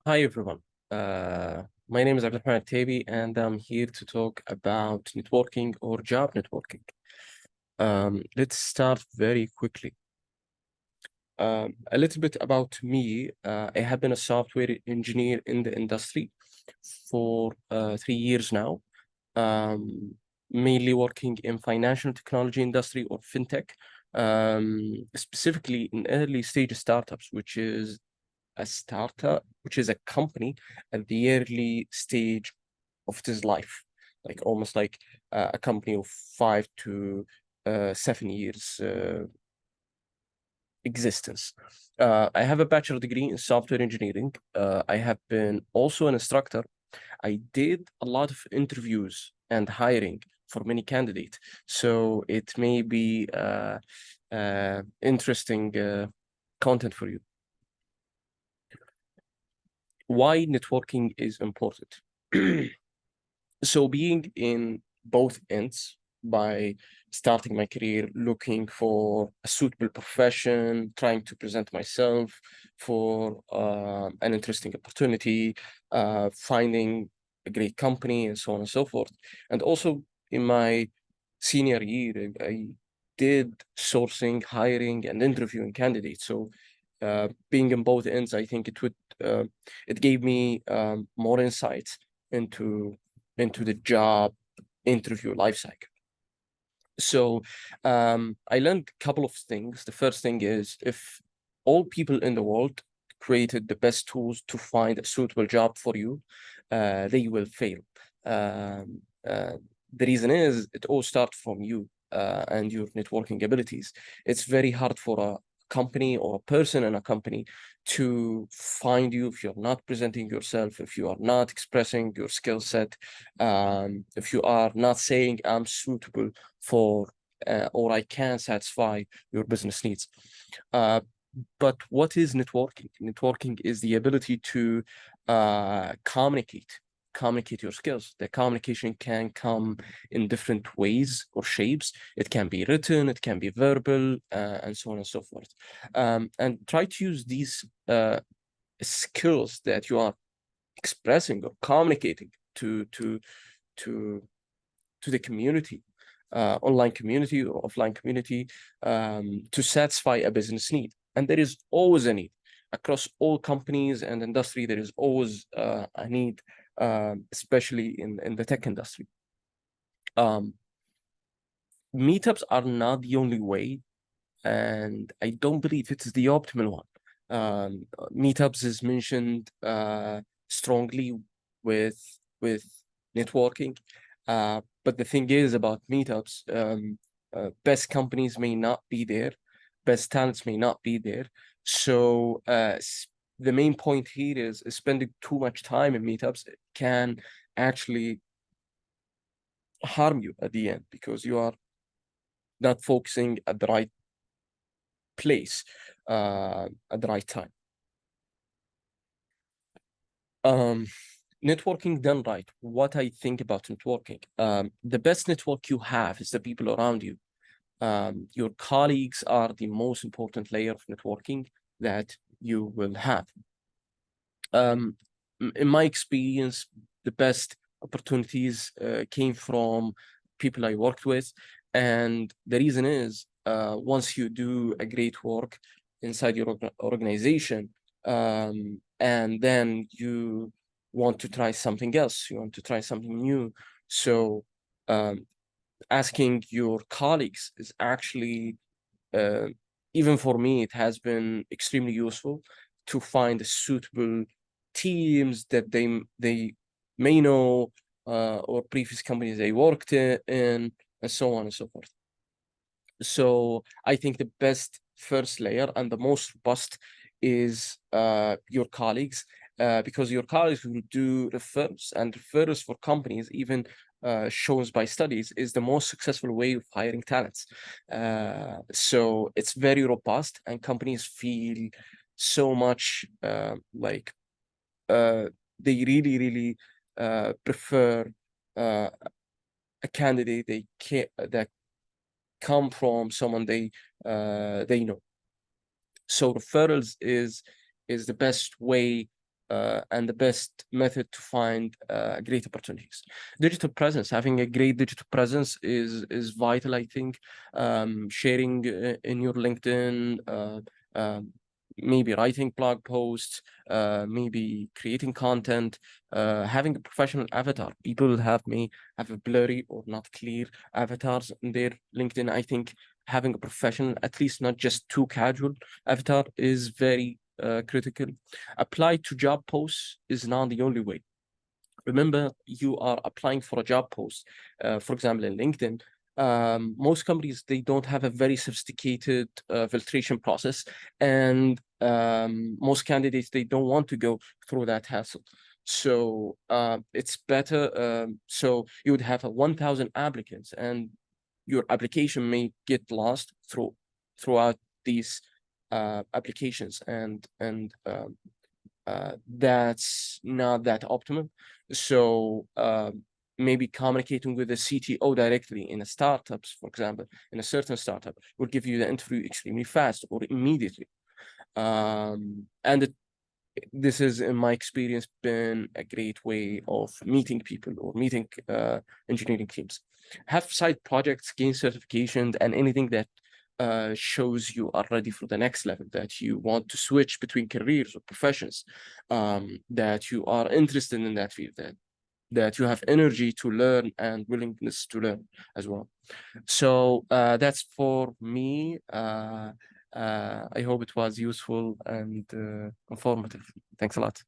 Hi everyone. My name is Abdulrahman Tabi, and I'm here to talk about networking or job networking. Let's start very quickly. A little bit about me. I have been a software engineer in the industry for 3 years now, um, mainly working in financial technology industry or fintech, specifically in early stage startups, which is a startup, which is a company at the early stage of its life, like almost like a company of 5 to 7 years existence. I have a bachelor degree in software engineering. I have been also an instructor. I did a lot of interviews and hiring for many candidates, so it may be interesting content for you. Why networking is important. So being in both ends by starting my career, looking for a suitable profession, trying to present myself for an interesting opportunity, finding a great company, and so on and so forth. And also in my senior year, I did sourcing, hiring, and interviewing candidates. So being in both ends, I think it gave me more insights into the job interview life cycle. So I learned a couple of things. The first thing is, if all people in the world created the best tools to find a suitable job for you, they will fail. Um, the reason is it all starts from you and your networking abilities. It's very hard for a company or a person in a company to find you if you're not presenting yourself, if you are not expressing your skill set, if you are not saying I'm suitable for or I can satisfy your business needs. But what is networking? Networking is the ability to communicate your skills. The communication can come in different ways or shapes. It can be written, it can be verbal, and so on and so forth. And try to use these skills that you are expressing or communicating to to the community, online community or offline community, to satisfy a business need. And there is always a need across all companies and industry. There is always a need, especially in the tech industry. Um, Meetups are not the only way, and I don't believe it is the optimal one. Meetups is mentioned strongly with networking, but the thing is about meetups, best companies may not be there, best talents may not be there. So the main point here is spending too much time in meetups can actually harm you at the end because you are not focusing at the right place at the right time. Um, Networking done right. What I think about networking, the best network you have is the people around you. Your colleagues are the most important layer of networking that you will have. In my experience, the best opportunities came from people I worked with. And the reason is, once you do a great work inside your organization, and then you want to try something else, you want to try something new. So um, asking your colleagues is actually, uh, even for me, it has been extremely useful to find suitable teams that they may know, or previous companies they worked in, and so on and so forth. So I think the best first layer and the most robust is your colleagues, because your colleagues will do referrals, and referrals for companies, even shows by studies, is the most successful way of hiring talents. So it's very robust, and companies feel so much like uh, they really prefer a candidate that come from someone they know. So referrals is the best way and the best method to find great opportunities. Digital presence, having a great digital presence is vital, I think. Sharing in your LinkedIn, maybe writing blog posts, maybe creating content, having a professional avatar. People may have a blurry or not clear avatars in their LinkedIn. I think having a professional, at least not just too casual avatar, is very critical. Apply to job posts is not the only way. Remember, you are applying for a job post. For example, in LinkedIn, most companies, they don't have a very sophisticated filtration process, and most candidates, they don't want to go through that hassle. So it's better. So you would have 1,000 applicants, and your application may get lost throughout these applications, and that's not that optimum. So maybe communicating with the CTO directly in a startups, for example, in a certain startup, will give you the interview extremely fast or immediately. And this is, in my experience, been a great way of meeting people or meeting engineering teams. Have side projects, gain certifications, and anything that shows you are ready for the next level, that you want to switch between careers or professions, that you are interested in that field, that you have energy to learn and willingness to learn as well. So that's for me. I hope it was useful and informative. Thanks a lot.